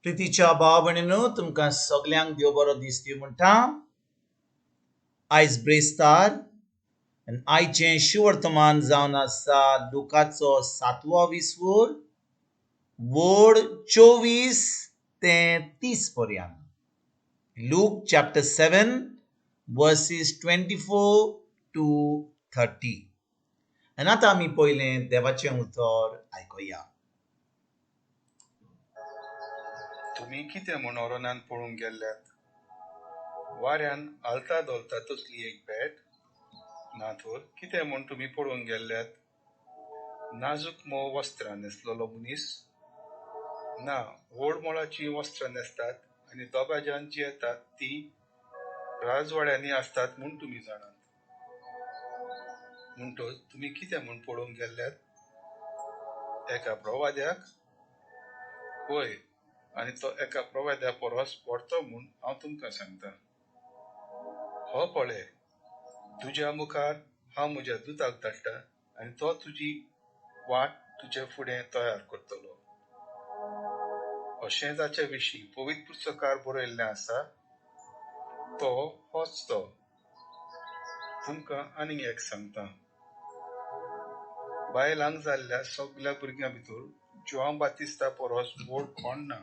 प्रितीच्या भाव भयणीनो तुमकां सगल्यांक देव बरो दीस दिवं म्हणटा. आयज ब्रेस्तार आनी आयचें शिवर्तमान जावन आसा लुकाचो 7वो विसवूर वोड 24 ते 30 पर्यंत. Luke chapter 7 verses 24 to 30. आनी आतां आमी पयलें देवाचें उतर आयकुया. तुम्ही कितें म्हूण ओरोनान पळोवंक गेल्ल्यात? वाऱ्यान आलता दोलता तसली एक बॅट ना तर कितें म्हूण तुम्ही पळोवंक गेल्ल्यात? नाजूक मोव वस्त्रां न्हेसलेलो मनीस ना, व्हड मोलाची वस्त्रां न्हेसतात आनी दोगांजान जी येतात ती राजवाड्यांनी असतात म्हूण तुम्ही जाणात. म्हणटच तुम्ही कितें म्हूण पळोवंक गेल्ल्यात? एका प्रवाद्याक? होय, आनी तो एका प्रवाद्या परस व्हडतो म्हूण हांव तुमकां सांगता. हो पळय, तुज्या मुखार हांव म्हज्या दुताक धाडटा आनी तो तुजी वाट तुजे फुडें तयार करतलो. अशें जाचे विशीं पवित्र पुस्तकार बरयल्लें आसा. तो होच तो. तुमकां आनीक एक सांगता. बायलांक जाल्ल्या सगल्या भुरग्यां भितर जोआन बातिस्ता परस व्हड कोण ना.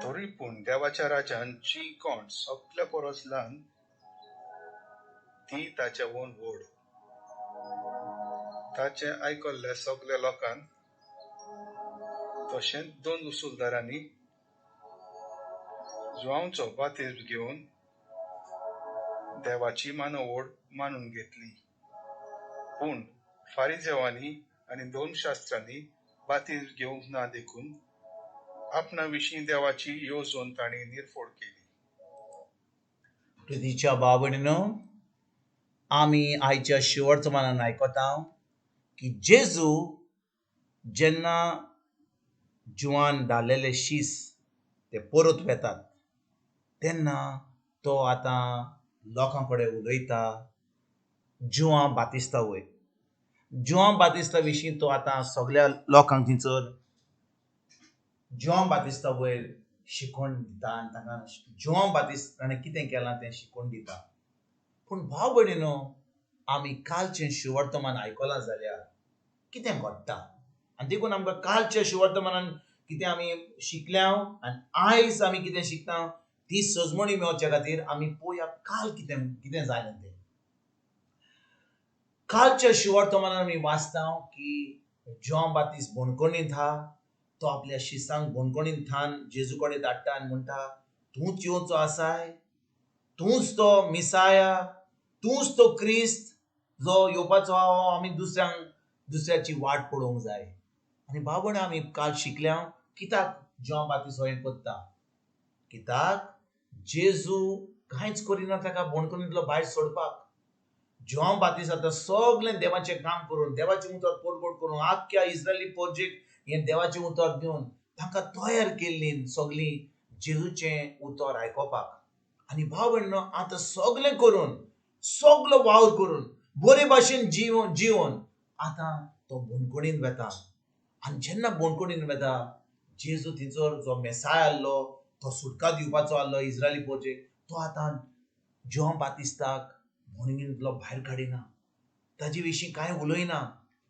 तरी पूण देवाच्या राज्यान जी कोण सगल्या परस ल्हान ती ताच्या वोन व्हड. ताचे आयकल्ल्या सगल्या लोकांक तशेंच 2 उसूलदारांनी जोआंचो बातिस्म घेवन देवाची मानवड मानून घेतली. पूण फारिजेवांनी आनी 2 शास्त्रांनी बातिस्म घेवंक ना देखून आपणा विशीं देवाची येवजण तांणी निर्फोड केली. प्रितीच्या भाव भयणीनो आमी आयच्या शिवर्तमानान आयकता की जेजू जेन्ना जुवान धाडलेले शीस ते परत वेतात तेन्ना तो आतां लोकां कडेन उलयता जुवान बातिस्ता वयर. जुवान बातिस्ता विशीं तो आतां सगल्या लोकांक थंयसर जुवान बातिस्ता वयर शिकोवन दिता आनी तांकां जुवान बातिस्ताणें कितें केलां तें शिकोवन दिता. पूण भाव भयणीनो आमी कालचें शिवर्तमान आयकलां जाल्यार कितें घडटा आनी देखून आमकां कालच्या शिवर्तमानान कितें आमी शिकल्या आनी आयज आमी कितें शिकता ती सजमणी मेळोवचे खातीर आमी पळोवया काल कितें कितें जालें तें. कालच्या शिवर्तमानान आमी वाचता की जॉन बातिस्ट बोणकोणींत आहा. तो आपल्या शिसांक बोणकोणींत थान जेजू कडेन धाडटा आनी म्हणटा तूंच येवचो आसाय, तूंच तो मिसाया, तूंच तो क्रिस्त जो येवपाचो आहा. आमी दुसऱ्याची वाट पळोवंक जाय. आनी भावण आमी काल शिकल्या कित्याक जॉन बातिस्ट हो हें करता. कित्याक जेजू कांयच करिना ताका बोणकोणींतलो भायर सोडपाक. जॉन बातिस्ट आतां सगळें देवाचें काम करून देवाचें उतर पोरपोट करून आख्ख्या इस्रायली पोरजेक हें देवाचें उतर दिवन तांकां तयार केल्लीं सगळीं जेजूचें उतर आयकोपाक. आनी भाव भयणीनो आतां सगळें करून सगळो वावर करून बरे भाशेन जिवन आतां तो बोणकोणीन वेता. आनी जेन्ना बोणकोणीन वेता जेजू थंयसर जो मेसाय आहलो तो सुटका दिवपाचो आहलो इस्रायली पोरजेक तो आतां जॉन बातिस्ताक बोणकोणींतलो भायर काडिना. ताजे विशीं कांय उलयना.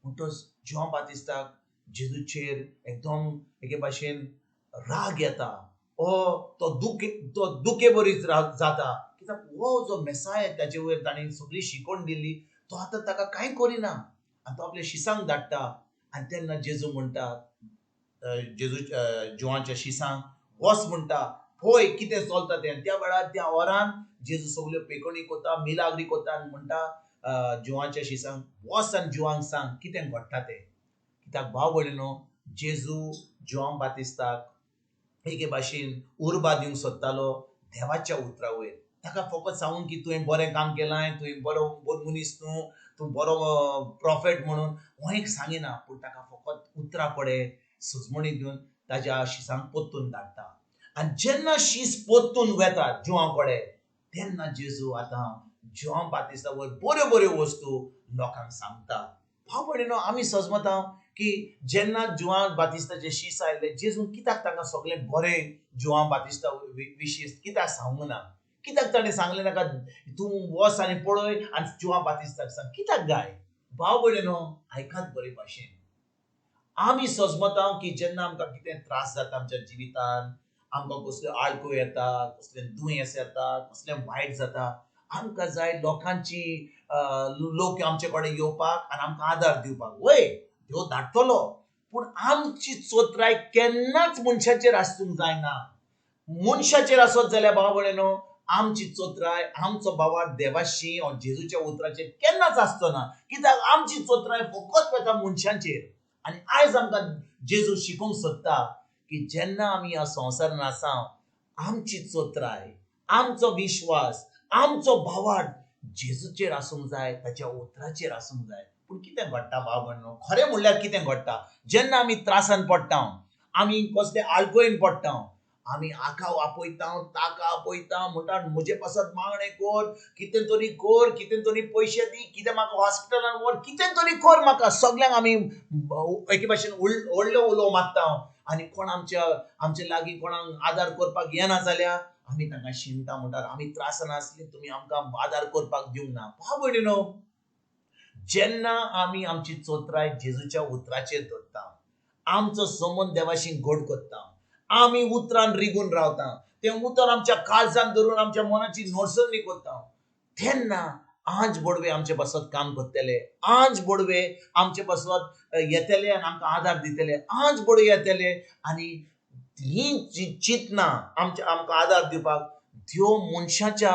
म्हणटच जॉन बातिस्ताक जेजूचेर एकदम एके भाशेन राग येता. तो दुखे बरीच जाता. कित्याक हो जो मेसाय ताचे वयर ताणें सगळी शिकोवन दिल्ली तो आतां ताका कांय करिना आनी तो आपल्या शिसांक धाडटा. आनी तेन्ना जेजू म्हणटा जेजू जुवांच्या शिसांक वच म्हणटा पळय कितें चलता तें. त्या वेळार त्या वरान जेजू सगल्यो पेखणी कोता मिलाग्री कोता आनी म्हणटा जुवांच्या शिसांक वच आनी जुवांक सांग कितें घडटा तें. कित्याक भाव भयणीनो जेजू जुवान बातिस्ताक एके भाशेन उर्बा दिवंक सोदतालो देवाच्या उतरा वयर. ताका फकत सांगून की तुवें बरें काम केलां, तुवें बरो मनीस तूं बरो प्रॉफेट म्हणून हो एक सांगिना. पूण ताका फकत उतरां पडे सुजमणी दिवन ताज्या शिसांक पोत्तून धाडटा. आनी जेन्ना शीस पोत्तून वेतात जुवां कडेन तेन्ना जेजू आतां जुवान बातिस्ता वयर बऱ्यो बऱ्यो वस्तू लोकांक सांगता. भाव भयणीनो आमी सजमता की जेन्ना जुआन बातिस्ताचे शीस आयले जेजून कित्याक तांकां सगळें बरें जुआन बातिस्ता विशीं कित्याक सांगूंक ना कित्याक ताणें सांगलें नाका तूं वच आनी पळय आनी जुआन बातिस्ताक सांग कित्याक गाय भाव भयणीनो आयकात बरे भाशेन आमी सजमता की जेन्ना आमकां कितें त्रास जाता आमच्या जिवितान आमकां कसल्यो आळको येता कसलें दुयेंस येता कसलें वायट जाता आमकां जाय लोकांची लोक आमचे कडेन येवपाक आनी आमकां आदार दिवपाक वय देव धाडटलो पूण आमची चोत्राय केन्नाच मनशाचेर आसूंक जायना मनशाचेर आसत जाल्यार भाव भयणीनो आमची चोत्राय आमचो बाबार देवाशी वा जेजूच्या उतराचेर केन्नाच आसचो ना कित्याक आमची चोत्राय फकत वता मनशांचेर आनी आयज आमकां जेजू शिकोवंक सोदता की जेन्ना आमी ह्या संवसारान आसा आमची चोत्राय आमचो विश्वास आमचो भावार्थ जेजूचेर आसूंक जाय ताच्या उतराचेर आसूंक जाय पूण कितें घडटा भाव भयणीनो खरें म्हणल्यार कितें घडटा जेन्ना आमी त्रासान पडटा आमी कसले आळकोयेन पडटा आमी हाका आपयता ताका आपयता म्हणटा म्हजे पासत मागणें कर कितें तरी पयशे दी कितें म्हाका हॉस्पिटलान व्हर कितें तरी कर म्हाका सगळ्यांक आमी एके भाशेन व्हडले उलोव मारता आनी कोण आमचे लागीं कोणाक आदार करपाक येना जाल्यार आमी तांकां शिणटा म्हणटात आमी त्रासान आसली तुमी आमकां आदार करपाक दिवंक ना भाव भयणीनो जेन्ना आमी आमची चोत्राय जेजूच्या उतराचेर धरता आमचो संबंद देवाशी घट करता आमी उतरान रिगून रावता तें उतर आमच्या काळजान धरून आमच्या मनाची नोरसळणी करता तेन्ना आंज बडवे आमचे पासत काम करतले आंज बडवे आमचे पासत येतले आनी आमकां आदार दितले आंज बडवे येतले आनी ही चिंतना आमकां आदार दिवपाक देव मनशाच्या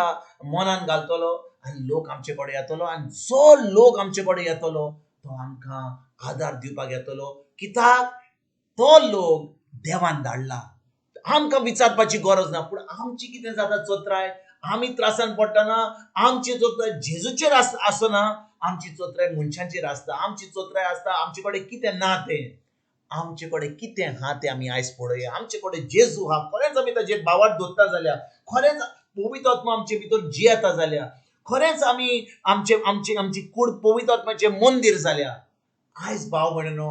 मनान घालतलो आनी लोक आमचे कडेन येतलो आनी जो लोक आमचे कडेन येतलो तो आमकां आदार दिवपाक येतलो कित्याक तो लोक देवान धाडला आमकां विचारपाची गरज ना पूण आमची कितें जाता चोत्राय आमी त्रासान पडटना आमची चोत्राय जेजूचेर आसना आमची चोत्राय मनशांचेर आसता आमची चोत्राय आसता आमचे कडेन कितें ना तें आमचे कडेन कितें आहा तें आमी आयज पळोवया आमचे कडेन जेजू आहा खरेंच आमी ताचेर भावार्थ दवरता जाल्यार खरेंच पवित्र आत्मा आमचे भितर जियेता जाल्यार खरेंच आमी आमची कूड पवित्र आत्म्याचें मंदीर जाल्यार आयज भाव भयणीनो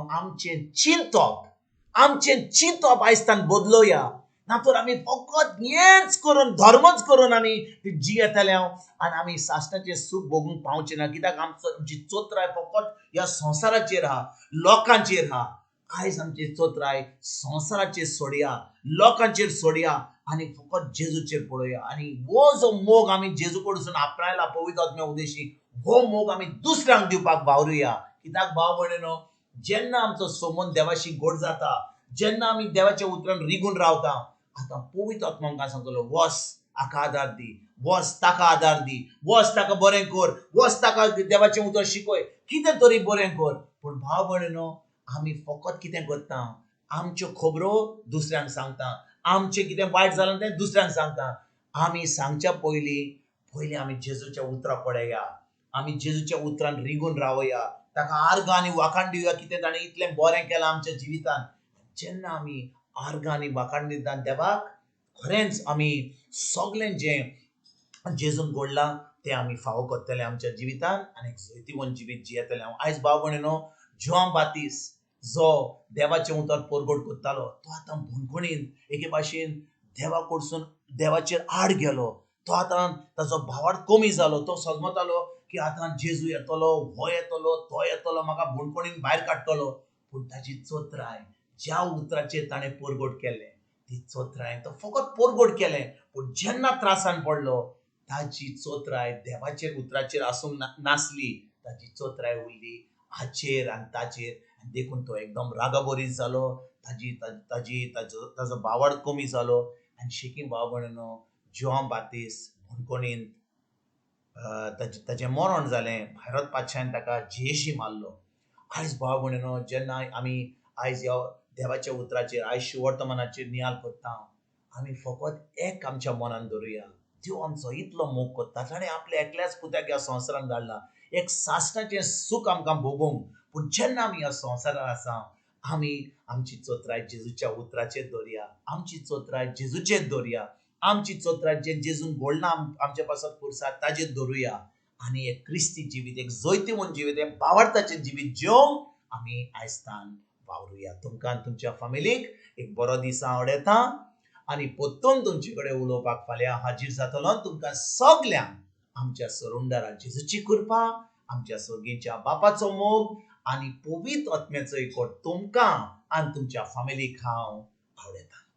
आमचें चिंतप आयज तान बदलोवया नातर आमी फकत हेंच करून धर्मच करून आमी जियेतले आनी आमी सासणाचें सूख भोगूंक पावचें ना कित्याक आमची चोत्राय फकत ह्या संवसाराचेर आहा लोकांचेर आहा आयज आमची चोत्राय संवसाराचेर सोडया लोकांचेर सोडया आनी फकत जेजूचेर पळोवया आनी हो जो मोग आमी जेजू कडसून आपणायला पवित्र आत्म्या उदेशी हो मोग आमी दुसऱ्यांक दिवपाक वावरुया कित्याक भाव भयणीनो जेन्ना आमचो संबंद देवाशी घट जाता जेन्ना आमी देवाच्या उतरान रिगून रावता आतां पवित्र आत्मा आमकां सांगतलो वस हाका आदार दी वस ताका आदार दी वस ताका बरें कर वस ताका देवाचें उतर शिकय कितें तरी बरें कर पूण भाव भयणीनो आमी फकत कितें करता आमच्यो खबरो दुसऱ्यांक सांगता आमचें कितें वायट जालां तें दुसऱ्यांक सांगता आमी सांगच्या पयलीं आमी जेजूच्या उतरां पळया आमी जेजूच्या उतरान रिगून रावया ताका आर्गां आनी वाखाण दिवया कितें ताणें इतलें बरें केलां आमच्या जिवितान जेन्ना आमी आर्गां आनी वाखाण दिता देवाक खरेंच आमी सगळें जें जेजून घडलां तें आमी फावो करतले आमच्या जिवितान आनी जैतिवंत जिवीत जियेतले आयज भाव भयणीनो जॉन बातिस्ट जो देवाचें उतर परगट करतालो तो आतां भणभणीन एके भाशेन देवा कडसून देवाचेर आड गेलो तो आतां ताचो भावार्थ कमी जालो तो समजतालो की आतां जेजू येतलो हो येतलो तो येतलो म्हाका भणभणीन भायर काडटलो पूण ताची चोत्राय ज्या उतराचेर ताणें परगट केलें ती चोत्राय तो फकत परगट केलें पूण जेन्ना त्रासान पडलो ताची चोत्राय देवाचेर उतराचेर आसूंक नासली ताची चोत्राय उरली हाचेर आनी ताचेर देखून तो एकदम रागाबोरीस जालो ताजो भावार्थ कमी जालो आनी शेकी भाव भयणीनो जॉन बातिस्ट भणभणीन ताचें मरण जालें भायर पातशान ताका जेशी मारलो आयज भाव भयणीनो जेन्ना आमी आयज ह्या देवाच्या उतराचेर आयज वर्तमानाचेर नियाल करता आमी फकत एक आमच्या मनान धरुया देव आमचो इतलो मोग करता ताणें आपल्या एकल्याच पुत्याक ह्या संवसारान धाडला एक सासणाचें सूख आमकां भोगूंक पूण जेन्ना आमी ह्या संवसारान आसा आमी आमची चोत्राय जेजूच्या उतराचेर दवरया आमची चोत्राय जेजूचेर दवरया आमची चोत्राय जें जेजून घडलां आमच्या पासत पुरसाद ताचेर दवरुया आनी एक क्रिस्ती जिवीत एक जैतिवंत जिवीत एक भावार्थाचें जिवीत जिवंक आमी आयजतान वावरुया. तुमकां आनी तुमच्या फॅमिलीक एक बरो दीस हांव आवडयता आनी परतून तुमचे कडेन उलोवपाक फाल्यां हाजीर जातलो. तुमकां सगल्यांक आमच्या सरुंडारा जेजूची कृपा, आमच्या सर्गेच्या बापाचो मोग आनी पवित्र आत्म्याचो एकवट तुमकां आनी तुमच्या फॅमिलीक हांव आवडयता.